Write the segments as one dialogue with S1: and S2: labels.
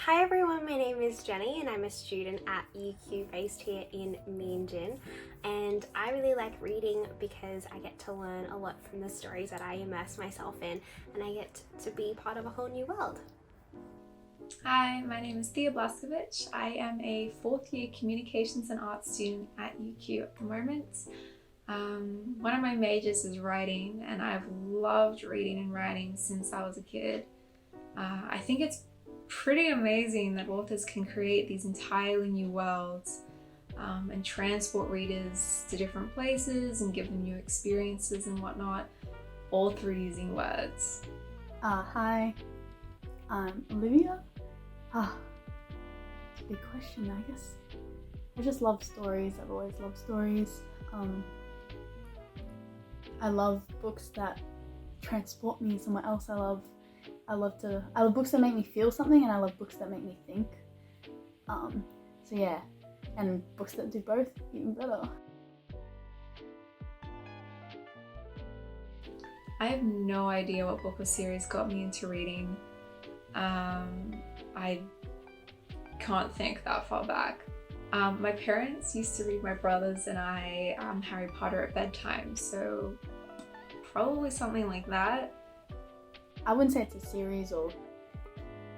S1: Hi everyone, my name is Jenny and I'm a student at UQ based here in Meanjin, and I really like reading because I get to learn a lot from the stories that I immerse myself in, and I get to be part of a whole new world.
S2: Hi, my name is Thea. I am a fourth year communications and arts student at UQ at the moment. One of my majors is writing, and I've loved reading and writing since I was a kid. I think it's pretty amazing that authors can create these entirely new worlds and transport readers to different places and give them new experiences and whatnot, all through using words.
S3: Hi, I'm Olivia. It's a big question, I guess. I just love stories. I've always loved stories. I love books that transport me somewhere else. I love books that make me feel something, and I love books that make me think. So yeah, and books that do both, even better.
S2: I have no idea what book or series got me into reading. I can't think that far back. My parents used to read my brothers and I Harry Potter at bedtime, so probably something like that.
S3: I wouldn't say it's a series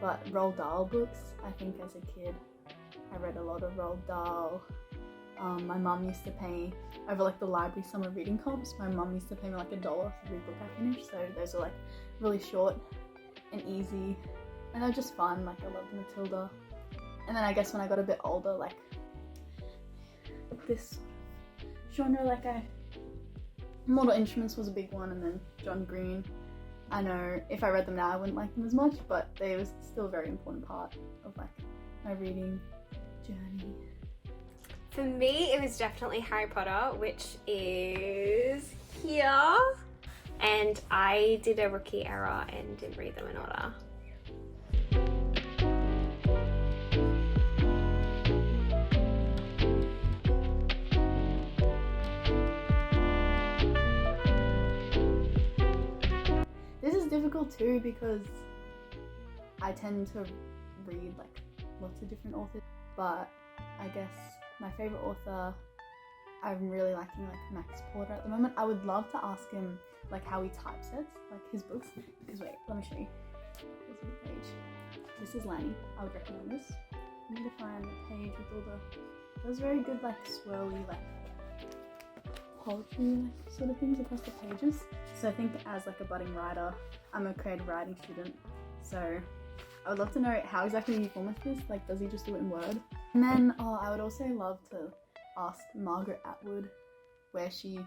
S3: but Roald Dahl books. I think as a kid I read a lot of Roald Dahl. My mum used to pay, over like the library summer reading comps, my mum used to pay me like $1 for every book I finished, so those are like really short and easy, and they're just fun. Like I loved Matilda. And then I guess when I got a bit older, like this genre, like Mortal Instruments was a big one, and then John Green. I know if I read them now I wouldn't like them as much, but they was still a very important part of like my reading journey.
S1: For me, it was definitely Harry Potter, which is here. And I did a rookie error and didn't read them in order.
S3: This is difficult too because I tend to read like lots of different authors, but I guess my favourite author, I'm really liking like Max Porter at the moment. I would love to ask him like how he typesets like his books, because wait, let me show you. This is the page. This is Lanny. I would recommend this. I need to find the page with all those very good like swirly like poetry like sort of things across the pages. So I think as like a budding writer, I'm a creative writing student, so I would love to know how exactly he formats this. Like, does he just do it in Word? And then I would also love to ask Margaret Atwood where she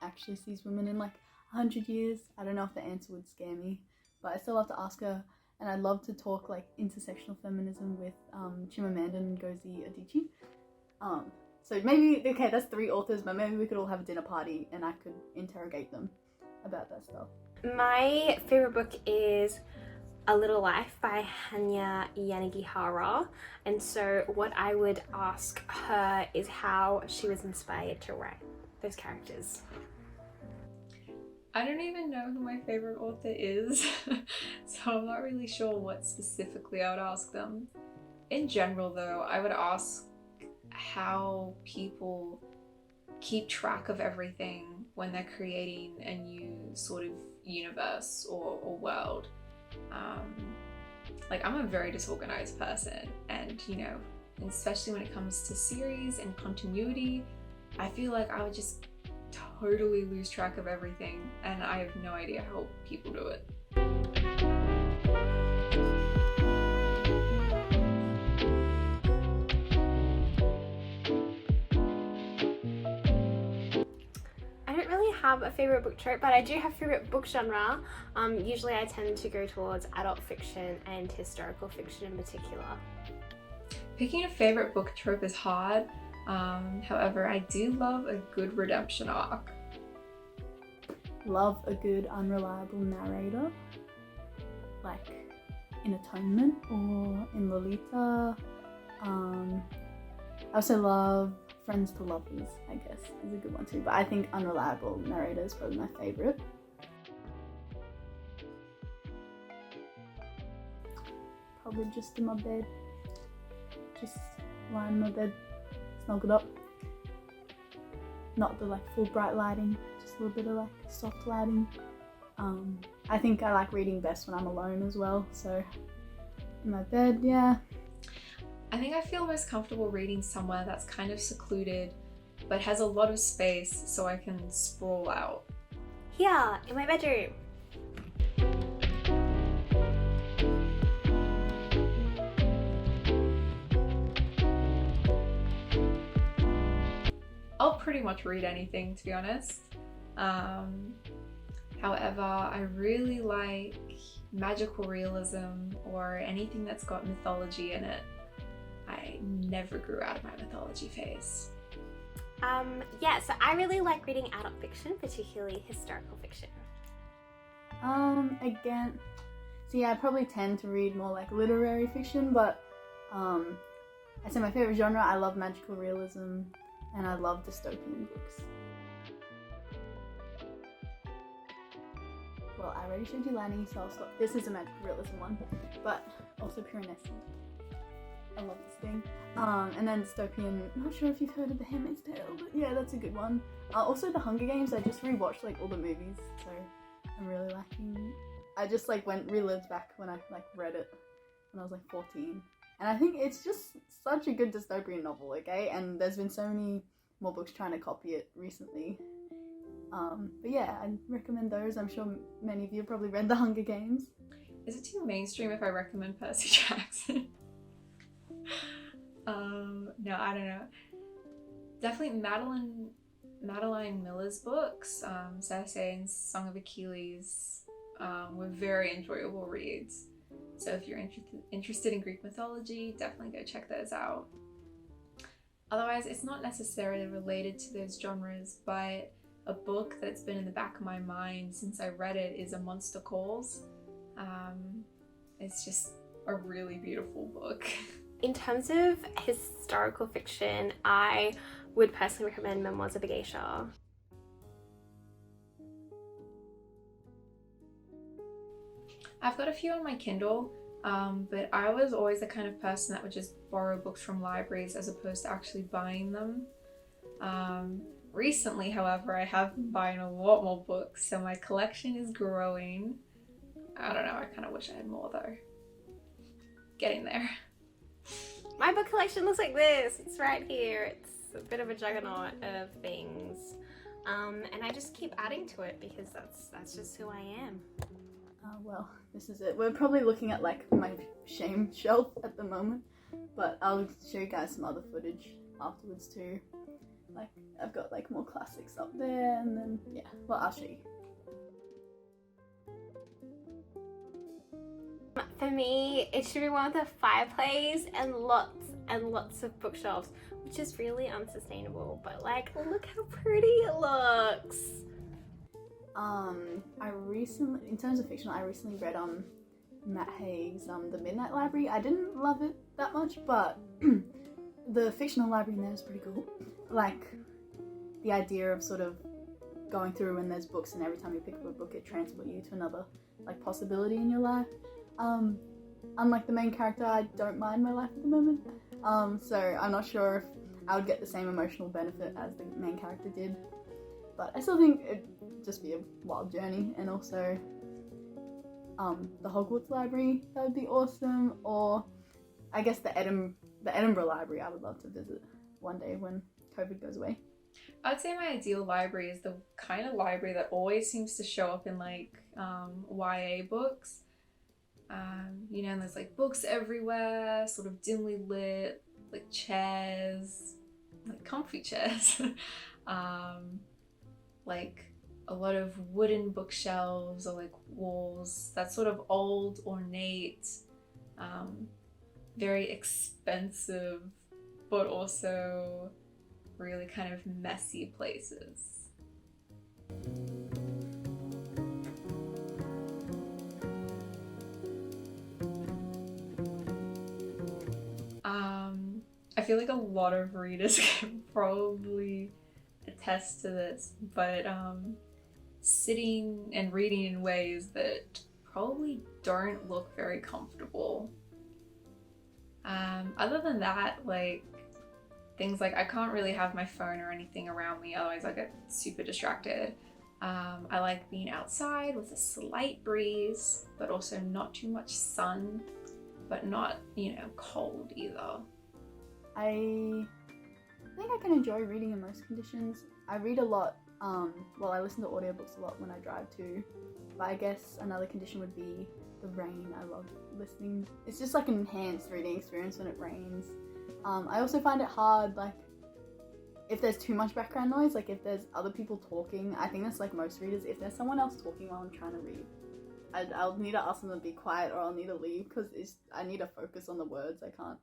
S3: actually sees women in like 100 years. I don't know if the answer would scare me, but I still love to ask her. And I'd love to talk like intersectional feminism with Chimamanda Ngozi Adichie. So maybe, okay, that's 3 authors, but maybe we could all have a dinner party and I could interrogate them about that stuff.
S1: My favourite book is A Little Life by Hanya Yanagihara, and so what I would ask her is how she was inspired to write those characters.
S2: I don't even know who my favorite author is, so I'm not really sure what specifically I would ask them. In general though, I would ask how people keep track of everything when they're creating a new sort of universe or world. Like, I'm a very disorganized person, and you know, especially when it comes to series and continuity, I feel like I would just totally lose track of everything, and I have no idea how people do it.
S1: I don't really have a favourite book trope, but I do have favourite book genre. Usually I tend to go towards adult fiction and historical fiction in particular.
S2: Picking a favorite book trope is hard. However, I do love a good redemption arc.
S3: Love a good unreliable narrator, like in Atonement or in Lolita. I also love Friends to Lovers, I guess, is a good one too, but I think unreliable narrator is probably my favourite. Probably Just in My Bed just lying in my bed, snuggled up. Not the like full bright lighting, just a little bit of like soft lighting. I think I like reading best when I'm alone as well, so in my bed, yeah.
S2: I think I feel most comfortable reading somewhere that's kind of secluded but has a lot of space so I can sprawl out.
S1: Here, in my bedroom.
S2: I'll pretty much read anything, to be honest. However, I really like magical realism or anything that's got mythology in it. I never grew out of my mythology phase.
S1: Yeah, so I really like reading adult fiction, particularly historical fiction.
S3: Again, see, I probably tend to read more like literary fiction, but I'd say my favorite genre, I love magical realism and I love dystopian books. Well, I already showed you Lanny, so I'll stop. This is a magical realism one, but also Piranesi. I love this thing. And then dystopian, I'm not sure if you've heard of The Handmaid's Tale, but yeah, that's a good one. Also The Hunger Games, I just rewatched like all the movies, so I'm really liking. I just like relived back when I like read it when I was like 14. And I think it's just such a good dystopian novel, okay? And there's been so many more books trying to copy it recently. But yeah, I recommend those. I'm sure many of you have probably read The Hunger Games.
S2: Is it too mainstream if I recommend Percy Jackson? No, I don't know. Definitely Madeline Miller's books, Circe and Song of Achilles, were very enjoyable reads. So if you're interested in Greek mythology, definitely go check those out. Otherwise, it's not necessarily related to those genres, but a book that's been in the back of my mind since I read it is A Monster Calls. It's just a really beautiful book.
S1: In terms of historical fiction, I would personally recommend Memoirs of a Geisha.
S2: I've got a few on my Kindle, but I was always the kind of person that would just borrow books from libraries as opposed to actually buying them. Recently, however, I have been buying a lot more books, so my collection is growing. I don't know, I kind of wish I had more though. Getting there.
S1: My book collection looks like this. It's right here. It's a bit of a juggernaut of things. And I just keep adding to it because that's just who I am.
S3: Well, this is it. We're probably looking at like my shame shelf at the moment, but I'll show you guys some other footage afterwards too. Like, I've got like more classics up there, and then yeah, well, I'll show you.
S1: For me, it should be one with a fireplace and lots of bookshelves, which is really unsustainable, but like, look how pretty it looks.
S3: I recently, in terms of fiction, I recently read Matt Haig's The Midnight Library. I didn't love it that much, but the fictional library in there is pretty cool. Like, the idea of sort of going through when there's books and every time you pick up a book it transports you to another like possibility in your life. Unlike the main character, I don't mind my life at the moment, so I'm not sure if I would get the same emotional benefit as the main character did, but I still think it'd just be a wild journey. And also the Hogwarts Library, that would be awesome, or I guess the Edinburgh Library I would love to visit one day when COVID goes away.
S2: I'd say my ideal library is the kind of library that always seems to show up in like YA books. You know, and there's like books everywhere, sort of dimly lit, like chairs, like comfy chairs, like a lot of wooden bookshelves or like walls, that sort of old, ornate, very expensive, but also really kind of messy places. I feel like a lot of readers can probably attest to this, but sitting and reading in ways that probably don't look very comfortable. Other than that, like things like I can't really have my phone or anything around me, otherwise I get super distracted. I like being outside with a slight breeze, but also not too much sun, but not, you know, cold either.
S3: I think I can enjoy reading in most conditions. I read a lot, well, I listen to audiobooks a lot when I drive too, but I guess another condition would be the rain. I love listening. It's just like an enhanced reading experience when it rains. I also find it hard, like, if there's too much background noise, like if there's other people talking. I think that's like most readers, if there's someone else talking while I'm trying to read, I'll need to ask them to be quiet or I'll need to leave because I need to focus on the words. I can't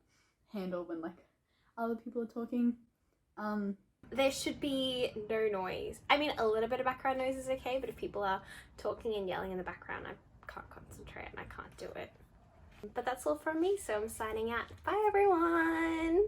S3: handle when like other people are talking.
S1: There should be no noise. I mean, a little bit of background noise is okay, but if people are talking and yelling in the background, I can't concentrate and I can't do it. But that's all from me, so I'm signing out. Bye everyone!